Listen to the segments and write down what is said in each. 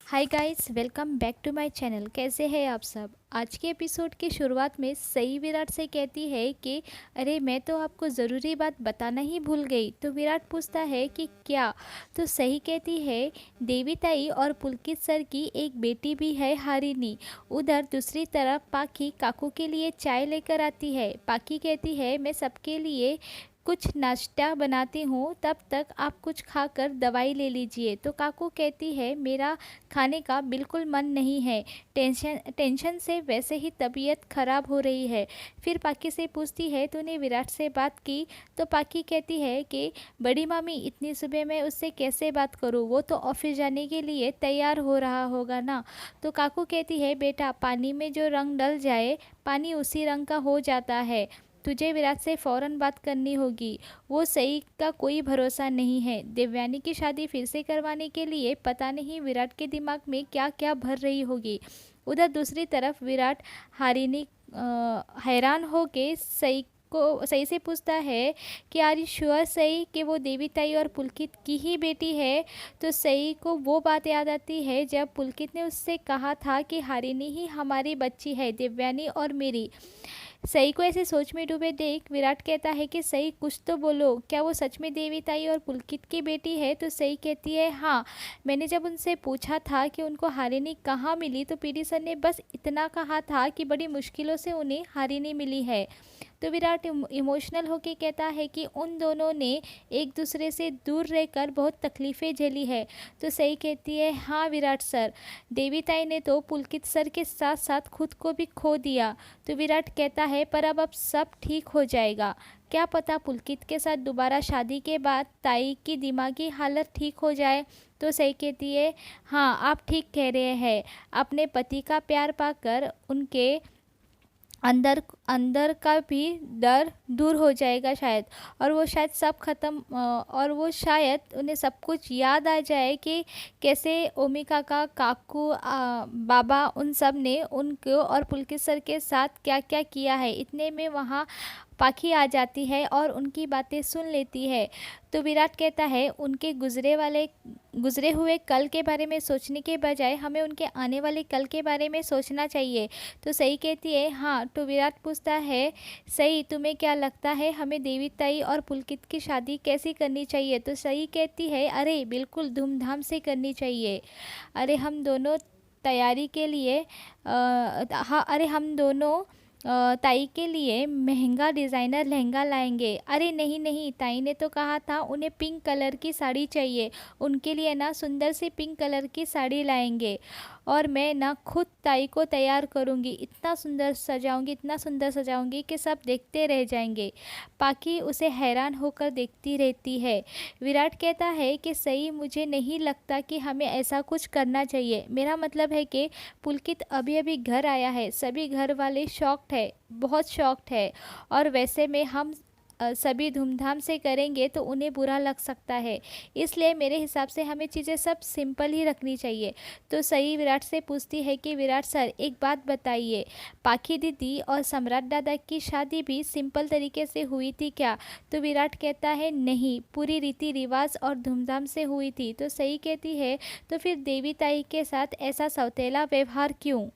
Hi guys, welcome back to my channel. कैसे हैं आप सब। आज के एपिसोड की शुरुआत में सई विराट से कहती है कि अरे मैं तो आपको ज़रूरी बात बताना ही भूल गई। तो विराट पूछता है कि क्या। तो सई कहती है देवी ताई और पुलकित सर की एक बेटी भी है हारिनी। उधर दूसरी तरफ पाखी काकू के लिए चाय लेकर आती है। पाखी कहती है मैं सबके लिए कुछ नाश्ता बनाती हूँ, तब तक आप कुछ खाकर दवाई ले लीजिए। तो काकू कहती है मेरा खाने का बिल्कुल मन नहीं है। टेंशन से वैसे ही तबीयत खराब हो रही है। फिर पाकी से पूछती है तूने विराट से बात की। तो पाकी कहती है कि बड़ी मामी इतनी सुबह मैं उससे कैसे बात करूँ, वो तो ऑफिस जाने के लिए तैयार हो रहा होगा ना। तो काकू कहती है बेटा पानी में जो रंग डल जाए पानी उसी रंग का हो जाता है। तुझे विराट से फ़ौरन बात करनी होगी। वो सही का कोई भरोसा नहीं है। देवयानी की शादी फिर से करवाने के लिए पता नहीं विराट के दिमाग में क्या क्या भर रही होगी। उधर दूसरी तरफ विराट हारिनी हैरान हो के सही से पूछता है कि आर यू श्योर सही कि वो देवी ताई और पुलकित की ही बेटी है। तो सही को वो बात याद आती है जब पुलकित ने उससे कहा था कि हारिनी ही हमारी बच्ची है, देवयानी और मेरी। सई को ऐसे सोच में डूबे देख विराट कहता है कि सई कुछ तो बोलो, क्या वो सच में देवी ताई और पुलकित की बेटी है। तो सई कहती है हाँ, मैंने जब उनसे पूछा था कि उनको हारिनी कहाँ मिली तो पीडी सर ने बस इतना कहा था कि बड़ी मुश्किलों से उन्हें हारिनी मिली है। तो विराट इमोशनल होके कहता है कि उन दोनों ने एक दूसरे से दूर रहकर बहुत तकलीफ़ें झेली है। तो सही कहती है हाँ विराट सर, देवी ताई ने तो पुलकित सर के साथ साथ खुद को भी खो दिया। तो विराट कहता है पर अब सब ठीक हो जाएगा। क्या पता पुलकित के साथ दोबारा शादी के बाद ताई की दिमागी हालत ठीक हो जाए। तो सही कहती है हाँ आप ठीक कह रहे हैं। अपने पति का प्यार पाकर उनके अंदर अंदर का भी डर दूर हो जाएगा शायद। और वो शायद सब खत्म और वो शायद उन्हें सब कुछ याद आ जाए कि कैसे ओमिका का काकू बाबा उन सब ने उनको और पुलकित सर के साथ क्या क्या किया है। इतने में वहाँ पाखी आ जाती है और उनकी बातें सुन लेती है। तो विराट कहता है उनके गुजरे हुए कल के बारे में सोचने के बजाय हमें उनके आने वाले कल के बारे में सोचना चाहिए। तो सही कहती है हाँ। तो विराट पूछता है सही तुम्हें क्या लगता है हमें देवी ताई और पुलकित की शादी कैसी करनी चाहिए। तो सही कहती है अरे बिल्कुल धूमधाम से करनी चाहिए। अरे हम दोनों तैयारी के लिए हाँ अरे हम दोनों ताई के लिए महंगा डिज़ाइनर लहंगा लाएंगे। अरे नहीं नहीं, ताई ने तो कहा था उन्हें पिंक कलर की साड़ी चाहिए। उनके लिए ना सुंदर सी पिंक कलर की साड़ी लाएंगे और मैं ना खुद ताई को तैयार करूँगी। इतना सुंदर सजाऊंगी कि सब देखते रह जाएंगे। पाकी उसे हैरान होकर देखती रहती है। विराट कहता है कि सही मुझे नहीं लगता कि हमें ऐसा कुछ करना चाहिए। मेरा मतलब है कि पुलकित अभी अभी घर आया है, सभी घर वाले शॉक्ड है, बहुत शॉक्ड है। और वैसे में हम सभी धूमधाम से करेंगे तो उन्हें बुरा लग सकता है। इसलिए मेरे हिसाब से हमें चीज़ें सब सिंपल ही रखनी चाहिए। तो सही विराट से पूछती है कि विराट सर एक बात बताइए, पाखी दीदी और सम्राट दादा की शादी भी सिंपल तरीके से हुई थी क्या। तो विराट कहता है नहीं, पूरी रीति रिवाज और धूमधाम से हुई थी। तो सही कहती है तो फिर देवी ताई के साथ ऐसा सौतेला व्यवहार क्यों।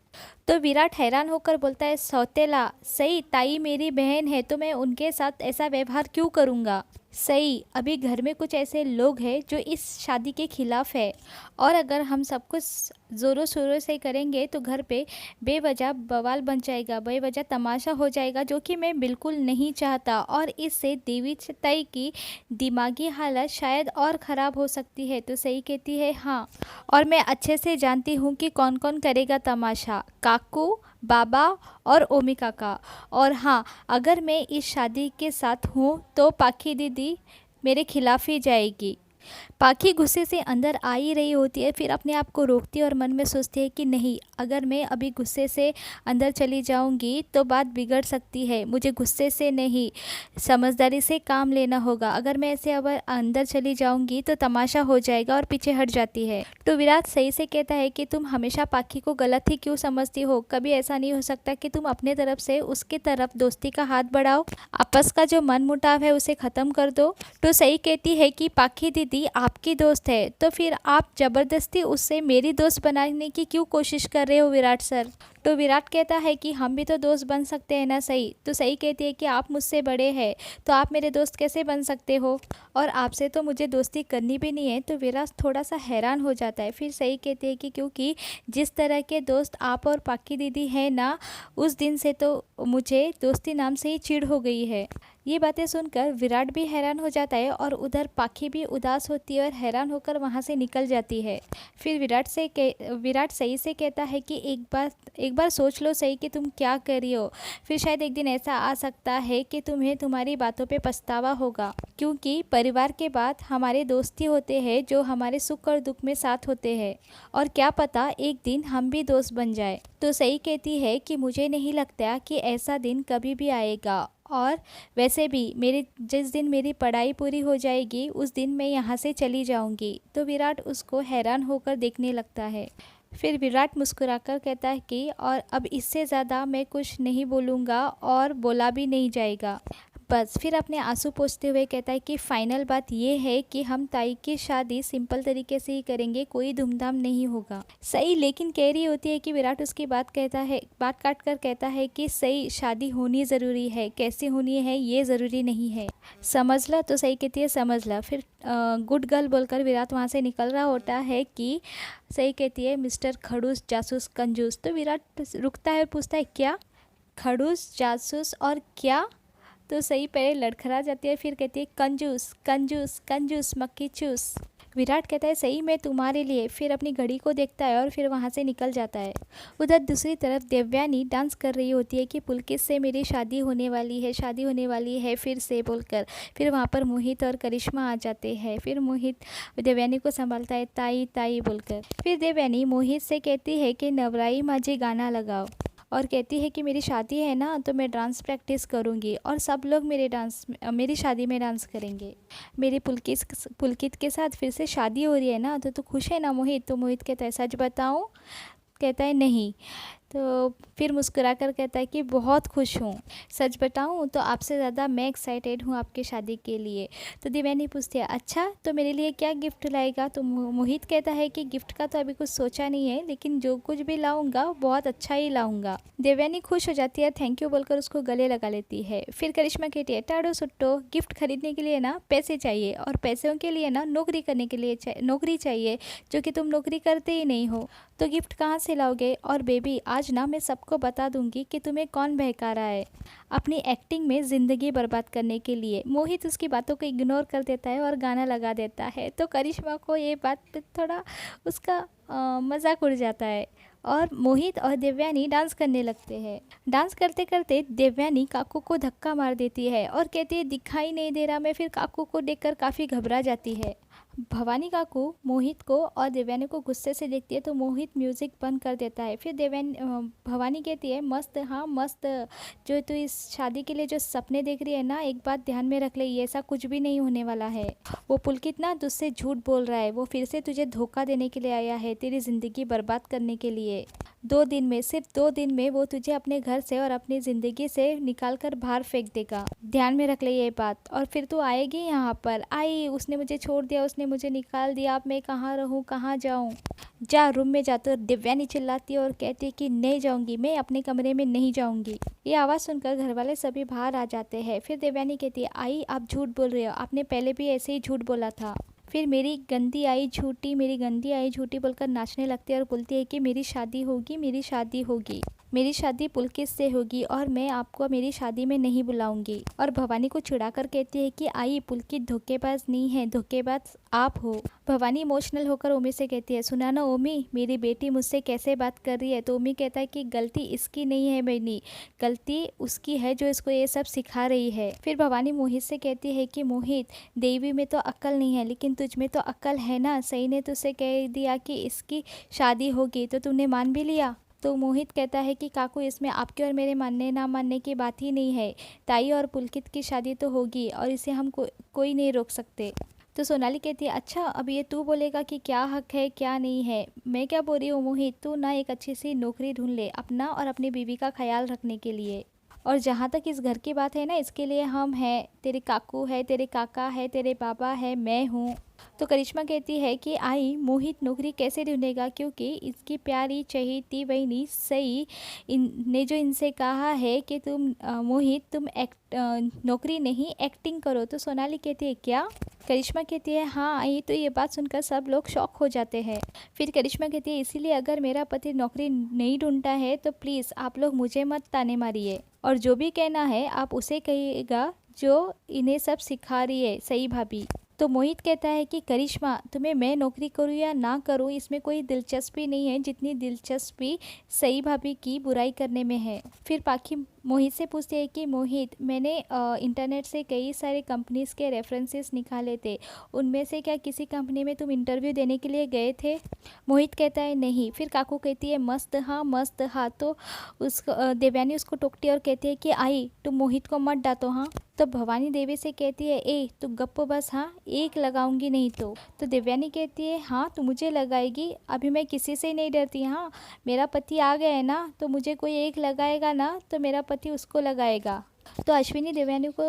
तो विराट हैरान होकर बोलता है सौतेला। सही, ताई मेरी बहन है तो मैं उनके साथ ऐसा व्यवहार क्यों करूँगा। सही, अभी घर में कुछ ऐसे लोग हैं जो इस शादी के खिलाफ है और अगर हम सब कुछ ज़ोरों शोरों से करेंगे तो घर पे बेवजह बवाल बन जाएगा, बेवजह तमाशा हो जाएगा, जो कि मैं बिल्कुल नहीं चाहता। और इससे देवी ताई की दिमागी हालत शायद और ख़राब हो सकती है। तो सही कहती है हाँ, और मैं अच्छे से जानती हूँ कि कौन कौन करेगा तमाशा, काकू, बाबा और ओमी काका। और हाँ, अगर मैं इस शादी के साथ हूँ तो पाखी दीदी मेरे खिलाफ ही जाएगी। पाखी गुस्से से अंदर आ ही रही होती है, फिर अपने आप को रोकती है और मन में सोचती है कि नहीं, अगर मैं अभी गुस्से से अंदर चली जाऊंगी तो बात बिगड़ सकती है। मुझे गुस्से से नहीं, समझदारी से काम लेना होगा। अगर मैं ऐसे अब अंदर चली जाऊंगी तो तमाशा हो जाएगा और पीछे हट जाती है। तो विराट सही से कहता है कि तुम हमेशा पाखी को गलत ही क्यों समझती हो। कभी ऐसा नहीं हो सकता कि तुम अपने तरफ से उसके तरफ दोस्ती का हाथ बढ़ाओ, आपस का जो मन मुटाव है उसे ख़त्म कर दो। तो सही कहती है कि पाखी दीदी आप आपकी दोस्त है, तो फिर आप ज़बरदस्ती उससे मेरी दोस्त बनाने की क्यों कोशिश कर रहे हो विराट सर। तो विराट कहता है कि हम भी तो दोस्त बन सकते हैं ना सई। तो सई कहती है कि आप मुझसे बड़े हैं, तो आप मेरे दोस्त कैसे बन सकते हो, और आपसे तो मुझे दोस्ती करनी भी नहीं है। तो विराट थोड़ा सा हैरान हो जाता है। फिर सई कहती है कि क्योंकि जिस तरह के दोस्त आप और पाकी दीदी हैं ना, उस दिन से तो मुझे दोस्ती नाम से ही चिढ़ हो गई है। ये बातें सुनकर विराट भी हैरान हो जाता है और उधर पाखी भी उदास होती है और हैरान होकर वहाँ से निकल जाती है। फिर विराट सही से कहता है कि एक बार सोच लो सही कि तुम क्या कर रही हो। फिर शायद एक दिन ऐसा आ सकता है कि तुम्हें तुम्हारी बातों पे पछतावा होगा, क्योंकि परिवार के बाद हमारे दोस्ती होते हैं जो हमारे सुख और दुख में साथ होते हैं, और क्या पता एक दिन हम भी दोस्त बन जाए। तो सही कहती है कि मुझे नहीं लगता कि ऐसा दिन कभी भी आएगा, और वैसे भी जिस दिन मेरी पढ़ाई पूरी हो जाएगी उस दिन मैं यहाँ से चली जाऊँगी। तो विराट उसको हैरान होकर देखने लगता है। फिर विराट मुस्कुराकर कहता है कि और अब इससे ज़्यादा मैं कुछ नहीं बोलूँगा और बोला भी नहीं जाएगा, बस। फिर अपने आंसू पोंछते हुए कहता है कि फाइनल बात ये है कि हम ताई की शादी सिंपल तरीके से ही करेंगे, कोई धूमधाम नहीं होगा। सही लेकिन कह रही होती है कि विराट उसकी बात काट कर कहता है कि सही शादी होनी ज़रूरी है, कैसे होनी है ये ज़रूरी नहीं है, समझ ला। तो सही कहती है समझ ला। फिर गुड गर्ल बोलकर विराट वहाँ से निकल रहा होता है कि सही कहती है मिस्टर खड़ूस जासूस कंजूस। तो विराट रुकता है और पूछता है क्या, खड़ूस जासूस और क्या। तो सही पहले लड़खड़ा जाती है, फिर कहती है कंजूस कंजूस कंजूस मक्खी चूस। विराट कहता है सही मैं तुम्हारे लिए। फिर अपनी घड़ी को देखता है और फिर वहाँ से निकल जाता है। उधर दूसरी तरफ देवयानी डांस कर रही होती है कि पुलकित से मेरी शादी होने वाली है फिर से बोलकर। फिर वहाँ पर मोहित और करिश्मा आ जाते हैं। फिर मोहित देवयानी को संभालता है ताई ताई बोलकर। फिर देवयानी मोहित से कहती है कि नवराई माझी गाना लगाओ, और कहती है कि मेरी शादी है ना तो मैं डांस प्रैक्टिस करूँगी और सब लोग मेरी शादी में डांस करेंगे। मेरी पुलकित के साथ फिर से शादी हो रही है ना, तो खुश है ना मोहित। तो मोहित कहता है सच बताऊँ, कहता है नहीं। तो फिर मुस्कुरा कर कहता है कि बहुत खुश हूँ, सच बताऊँ तो आपसे ज़्यादा मैं एक्साइटेड हूँ आपकी शादी के लिए। तो देवयानी पूछती है अच्छा तो मेरे लिए क्या गिफ्ट लाएगा। तो मोहित कहता है कि गिफ्ट का तो अभी कुछ सोचा नहीं है, लेकिन जो कुछ भी लाऊंगा बहुत अच्छा ही लाऊंगा। देवयानी खुश हो जाती है, थैंक यू बोलकर उसको गले लगा लेती है। फिर करिश्मा कहती है टाड़ो सुट्टो, गिफ्ट खरीदने के लिए ना पैसे चाहिए, और पैसों के लिए ना नौकरी करने के लिए नौकरी चाहिए, जो कि तुम नौकरी करते ही नहीं हो, तो गिफ्ट कहाँ से लाओगे। और बेबी आज ना मैं सबको बता दूंगी कि तुम्हें कौन बहका रहा है अपनी एक्टिंग में ज़िंदगी बर्बाद करने के लिए। मोहित उसकी बातों को इग्नोर कर देता है और गाना लगा देता है। तो करिश्मा को ये बात पे थोड़ा उसका मजाक उड़ जाता है, और मोहित और देवयानी डांस करने लगते हैं। डांस करते करते देवयानी काकू को धक्का मार देती है और कहती है दिखाई नहीं दे रहा मैं। फिर काकू को देखकर काफ़ी घबरा जाती है। भवानी काकू मोहित को और देवयानी को गुस्से से देखती है, तो मोहित म्यूज़िक बंद कर देता है। फिर भवानी कहती है मस्त, हाँ मस्त, जो तू इस शादी के लिए जो सपने देख रही है ना, एक बात ध्यान में रख ले, ये ऐसा कुछ भी नहीं होने वाला है। वो पुलकित ना तुझसे झूठ बोल रहा है, वो फिर से तुझे धोखा देने के लिए आया है, तेरी ज़िंदगी बर्बाद करने के लिए। 2 दिन में, सिर्फ 2 दिन में वो तुझे अपने घर से और अपनी ज़िंदगी से निकाल कर बाहर फेंक देगा, ध्यान में रख ले ये बात। और फिर तू आएगी यहाँ पर, आई उसने मुझे छोड़ दिया, उसने मुझे निकाल दिया, अब मैं कहाँ रहूँ कहाँ जाऊँ, जा रूम में जा। तो दिव्यानी चिल्लाती है और कहती है कि नहीं जाऊँगी, मैं अपने कमरे में नहीं जाऊँगी। ये आवाज़ सुनकर घर वाले सभी बाहर आ जाते हैं। फिर देवयानी कहती है आई आप झूठ बोल रहे हो, आपने पहले भी ऐसे ही झूठ बोला था। फिर मेरी गंदी आई झूठी बोलकर नाचने लगती है और बोलती है कि मेरी शादी होगी, मेरी शादी पुलकित से होगी, और मैं आपको मेरी शादी में नहीं बुलाऊंगी। और भवानी को चिढ़ाकर कहती है कि आई पुलकित धोखेबाज नहीं है, धोखेबाज आप हो। भवानी इमोशनल होकर ओमी से कहती है सुना ना ओमी, मेरी बेटी मुझसे कैसे बात कर रही है। तो ओमी कहता है कि गलती इसकी नहीं है बहनी, गलती उसकी है जो इसको ये सब सिखा रही है। फिर भवानी मोहित से कहती है कि मोहित देवी में तो अक्ल नहीं है, लेकिन तुझ में तो अक्ल है ना, सही ने तुझसे कह दिया कि इसकी शादी होगी तो तूने मान भी लिया। तो मोहित कहता है कि काकू इसमें आपके और मेरे मानने ना मानने की बात ही नहीं है, ताई और पुलकित की शादी तो होगी और इसे हम कोई नहीं रोक सकते। तो सोनाली कहती है अच्छा अब ये तू बोलेगा कि क्या हक है क्या नहीं है, मैं क्या बोल रही हूँ मोहित, तू ना एक अच्छी सी नौकरी ढूंढ ले अपना और अपनी बीवी का ख्याल रखने के लिए। और जहाँ तक इस घर की बात है ना, इसके लिए हम हैं, तेरे काकू है, तेरे काका है, तेरे बाबा है, मैं हूँ। तो करिश्मा कहती है कि आई मोहित नौकरी कैसे ढूंढेगा, क्योंकि इसकी प्यारी चहेती बहनी सई ने जो इनसे कहा है कि तुम मोहित तुम नौकरी नहीं एक्टिंग करो। तो सोनाली कहती है क्या? करिश्मा कहती है हाँ आई। तो ये बात सुनकर सब लोग शॉक हो जाते हैं। फिर करिश्मा कहती है इसीलिए अगर मेरा पति नौकरी नहीं ढूंढता है तो प्लीज़ आप लोग मुझे मत ताने मारिए, और जो भी कहना है आप उसे कहिएगा जो इन्हें सब सिखा रही है सई भाभी। तो मोहित कहता है कि करिश्मा तुम्हें मैं नौकरी करूँ या ना करूँ इसमें कोई दिलचस्पी नहीं है जितनी दिलचस्पी सई भाभी की बुराई करने में है। फिर पाखी मोहित से पूछते हैं कि मोहित मैंने इंटरनेट से कई सारे कंपनीज के रेफरेंसेस निकाले थे, उनमें से क्या किसी कंपनी में तुम इंटरव्यू देने के लिए गए थे? मोहित कहता है नहीं। फिर काकू कहती है मस्त हाँ मस्त हाँ। तो उसको देवयानी उसको टोकती है और कहती है कि आई तुम मोहित को मत डांटो हाँ। तो भवानी देवी से कहती है ए तू गप्पो बस हाँ, एक लगाऊंगी नहीं तो देवयानी कहती है हाँ तू मुझे लगाएगी, अभी मैं किसी से नहीं डरती। हाँ मेरा पति आ गया है ना, तो मुझे कोई एक लगाएगा ना तो मेरा पति उसको लगाएगा। तो अश्विनी देवयानी को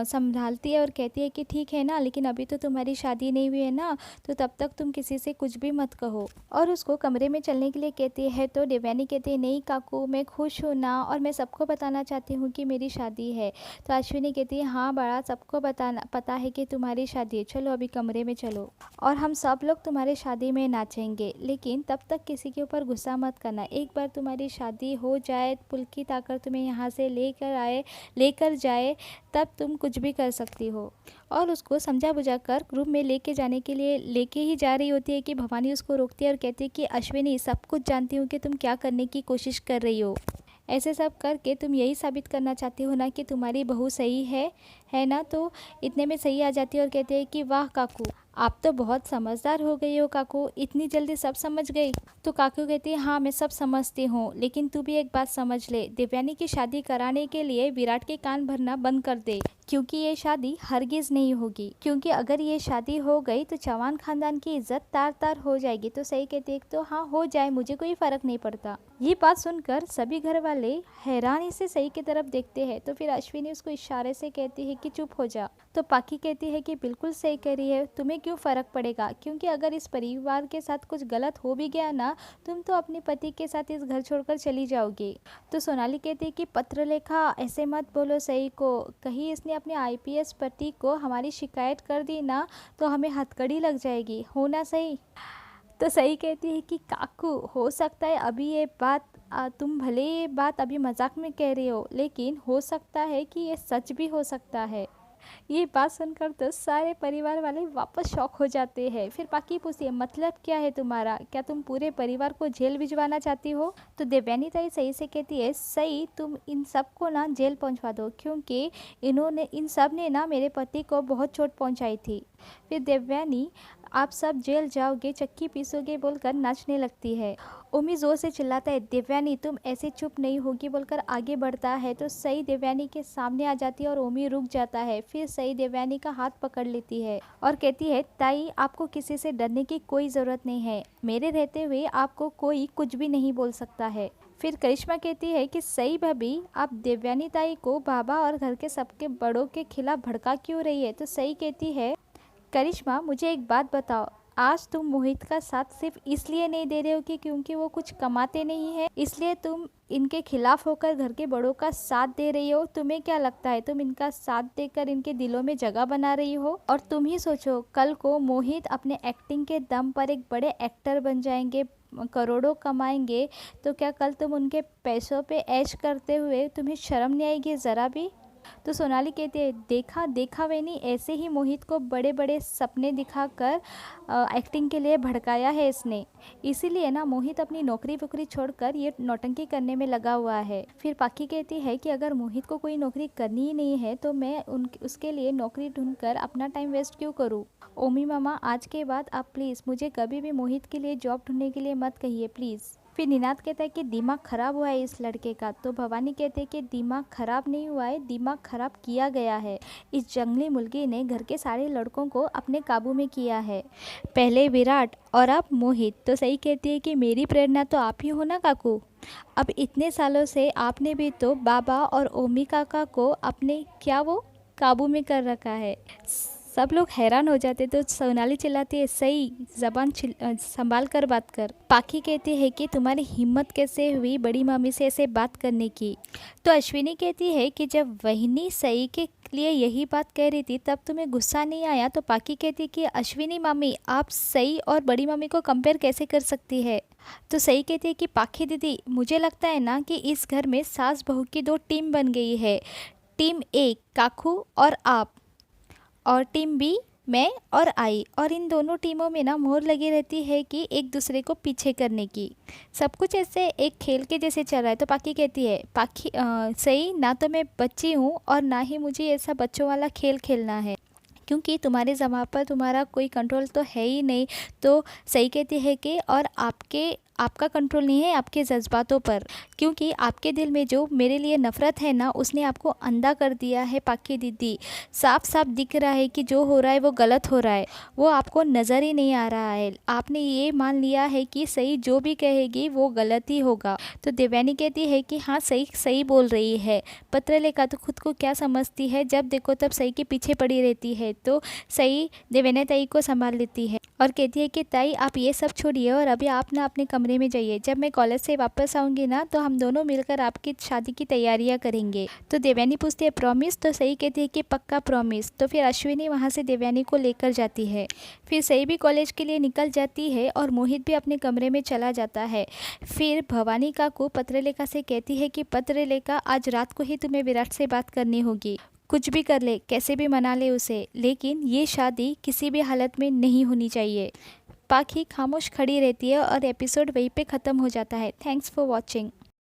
संभालती है और कहती है कि ठीक है ना, लेकिन अभी तो तुम्हारी शादी नहीं हुई है ना, तो तब तक तुम किसी से कुछ भी मत कहो, और उसको कमरे में चलने के लिए कहती है। तो देवयानी कहती है नहीं काकू मैं खुश हूँ ना, और मैं सबको बताना चाहती हूँ कि मेरी शादी है। तो अश्विनी कहती है हाँ बड़ा सबको पता है कि तुम्हारी शादी है, चलो अभी कमरे में चलो और हम सब लोग तुम्हारी शादी में नाचेंगे, लेकिन तब तक किसी के ऊपर गुस्सा मत करना। एक बार तुम्हारी शादी हो जाए, पुलकित आकर तुम्हें यहाँ से लेकर जाए तब तुम कुछ भी कर सकती हो। और उसको समझा बुझा कर रूम में लेके जाने के लिए लेके ही जा रही होती है कि भवानी उसको रोकती है और कहती है कि अश्विनी सब कुछ जानती हूँ कि तुम क्या करने की कोशिश कर रही हो, ऐसे सब करके तुम यही साबित करना चाहती हो ना कि तुम्हारी बहू सही है ना। तो इतने में सही आ जाती है और कहते हैं कि वाह काकू आप तो बहुत समझदार हो गई हो काकू, इतनी जल्दी सब समझ गई। तो काकू कहती है हाँ मैं सब समझती हूँ, लेकिन तू भी एक बात समझ ले, देवयानी की शादी कराने के लिए विराट के कान भरना बंद कर दे, क्योंकि ये शादी हरगिज नहीं होगी, क्योंकि अगर ये शादी हो गई तो चौहान खानदान की इज्जत तार तार हो जाएगी। तो सही कहती है तो हाँ हो जाए, मुझे कोई फर्क नहीं पड़ता। ये बात सुनकर सभी घर वाले हैरानी से सही की तरफ देखते हैं। तो फिर अश्विनी उसको इशारे से कहती है कि चुप हो जा। तो पाकी कहती है कि बिल्कुल सही कह रही है, तुम्हें क्यों फर्क पड़ेगा, क्योंकि अगर इस परिवार के साथ कुछ गलत हो भी गया ना, तुम तो अपने पति के साथ इस घर छोड़कर चली जाओगी। तो सोनाली कहती है कि पत्रलेखा ऐसे मत बोलो सही को, कहीं इसने अपने आईपीएस पति को हमारी शिकायत कर दी ना तो हमें हथकड़ी लग जाएगी, हो ना सही? तो सही कहती है कि काकू हो सकता है अभी ये बात तुम भले ये बात अभी मजाक में कह रही हो, लेकिन हो सकता है कि ये सच भी हो सकता है। ये बात सुनकर तो सारे परिवार वाले वापस शॉक हो जाते हैं। फिर पाकी पूछती है मतलब क्या है तुम्हारा, क्या तुम पूरे परिवार को जेल भिजवाना चाहती हो? तो देवयानी ताई सही से कहती है सही तुम इन सबको ना जेल पहुंचवा दो, क्योंकि इन सब ने ना मेरे पति को बहुत चोट पहुंचाई थी। फिर देवयानी आप सब जेल जाओगे चक्की पीसोगे बोलकर नाचने लगती है। ओमी जोर से चिल्लाता है देवयानी तुम ऐसे चुप नहीं होगी बोलकर आगे बढ़ता है। तो सई देवयानी के सामने आ जाती है और ओमी रुक जाता है। फिर सई देवयानी का हाथ पकड़ लेती है और कहती है ताई आपको किसी से डरने की कोई ज़रूरत नहीं है, मेरे रहते हुए आपको कोई कुछ भी नहीं बोल सकता है। फिर करिश्मा कहती है कि सई भाभी आप देवयानी ताई को बाबा और घर के सबके बड़ों के खिलाफ भड़का क्यों रही है? तो सई कहती है करिश्मा मुझे एक बात बताओ, आज तुम मोहित का साथ सिर्फ इसलिए नहीं दे रहे हो कि क्योंकि वो कुछ कमाते नहीं है, इसलिए तुम इनके खिलाफ होकर घर के बड़ों का साथ दे रही हो? तुम्हें क्या लगता है तुम इनका साथ देकर इनके दिलों में जगह बना रही हो? और तुम ही सोचो कल को मोहित अपने एक्टिंग के दम पर एक बड़े एक्टर बन जाएंगे, करोड़ों कमाएंगे, तो क्या कल तुम उनके पैसों पे ऐश करते हुए तुम्हें शर्म नहीं आएगी ज़रा भी? तो सोनाली कहती है देखा वेनी, ऐसे ही मोहित को बड़े बड़े सपने दिखाकर एक्टिंग के लिए भड़काया है इसने, इसीलिए ना मोहित अपनी नौकरी वोकरी छोड़कर ये नौटंकी करने में लगा हुआ है। फिर पाकी कहती है कि अगर मोहित को कोई नौकरी करनी ही नहीं है तो मैं उसके लिए नौकरी ढूंढकर अपना टाइम वेस्ट क्यों करूँ? ओमी मामा आज के बाद आप प्लीज़ मुझे कभी भी मोहित के लिए जॉब ढूंढने के लिए मत कहिए प्लीज़। फिर निनाद कहता है कि दिमाग खराब हुआ है इस लड़के का। तो भवानी कहते हैं कि दिमाग खराब नहीं हुआ है, दिमाग खराब किया गया है। इस जंगली मुर्गी ने घर के सारे लड़कों को अपने काबू में किया है, पहले विराट और अब मोहित। तो सही कहती है कि मेरी प्रेरणा तो आप ही हो ना काकू, अब इतने सालों से आपने भी तो बाबा और ओमी काका को अपने क्या वो काबू में कर रखा है। सब लोग हैरान हो जाते तो सोनाली चिल्लाती है, सही जबान संभाल कर बात कर। पाखी कहती है कि तुम्हारी हिम्मत कैसे हुई बड़ी मामी से ऐसे बात करने की। तो अश्विनी कहती है कि जब वहिनी सई के लिए यही बात कह रही थी तब तुम्हें गुस्सा नहीं आया। तो पाखी कहती कि अश्विनी मामी आप सई और बड़ी मामी को कंपेयर कैसे कर सकती है। तो सही कहती है कि पाखी दीदी मुझे लगता है ना कि इस घर में सास बहू की दो टीम बन गई है। टीम ए काकू और आप, और टीम बी मैं और आई, और इन दोनों टीमों में ना मोहर लगी रहती है कि एक दूसरे को पीछे करने की। सब कुछ ऐसे एक खेल के जैसे चल रहा है। तो पाखी कहती है सही ना, तो मैं बच्ची हूँ और ना ही मुझे ऐसा बच्चों वाला खेल खेलना है, क्योंकि तुम्हारे ज़बान पर तुम्हारा कोई कंट्रोल तो है ही नहीं। तो सही कहती है कि और आपका कंट्रोल नहीं है आपके जज्बातों पर, क्योंकि आपके दिल में जो मेरे लिए नफ़रत है ना उसने आपको अंधा कर दिया है पाखी दीदी। साफ साफ दिख रहा है कि जो हो रहा है वो गलत हो रहा है, वो आपको नज़र ही नहीं आ रहा है। आपने ये मान लिया है कि सही जो भी कहेगी वो गलत ही होगा। तो देवयानी कहती है कि हाँ सही सही बोल रही है, पत्रलेखा तो खुद को क्या समझती है, जब देखो तब सही के पीछे पड़ी रहती है। तो सही देवयानी ताई को संभाल लेती है और कहती है कि ताई आप ये सब छोड़िए और अभी आप ना अपने कमरे में जाइए, जब मैं कॉलेज से वापस आऊँगी ना तो हम दोनों मिलकर आपकी शादी की तैयारियां करेंगे। तो देवयानी पूछती है प्रॉमिस। तो सही कहती है कि पक्का प्रॉमिस। तो फिर अश्विनी वहाँ से देवयानी को लेकर जाती है। फिर सही भी कॉलेज के लिए निकल जाती है और मोहित भी अपने कमरे में चला जाता है। फिर भवानी काकू पत्रलेखा से कहती है कि पत्रलेखा आज रात को ही तुम्हें विराट से बात करनी होगी, कुछ भी कर ले, कैसे भी मना ले उसे, लेकिन ये शादी किसी भी हालत में नहीं होनी चाहिए। पाखी खामोश खड़ी रहती है और एपिसोड वहीं पे ख़त्म हो जाता है। Thanks for watching.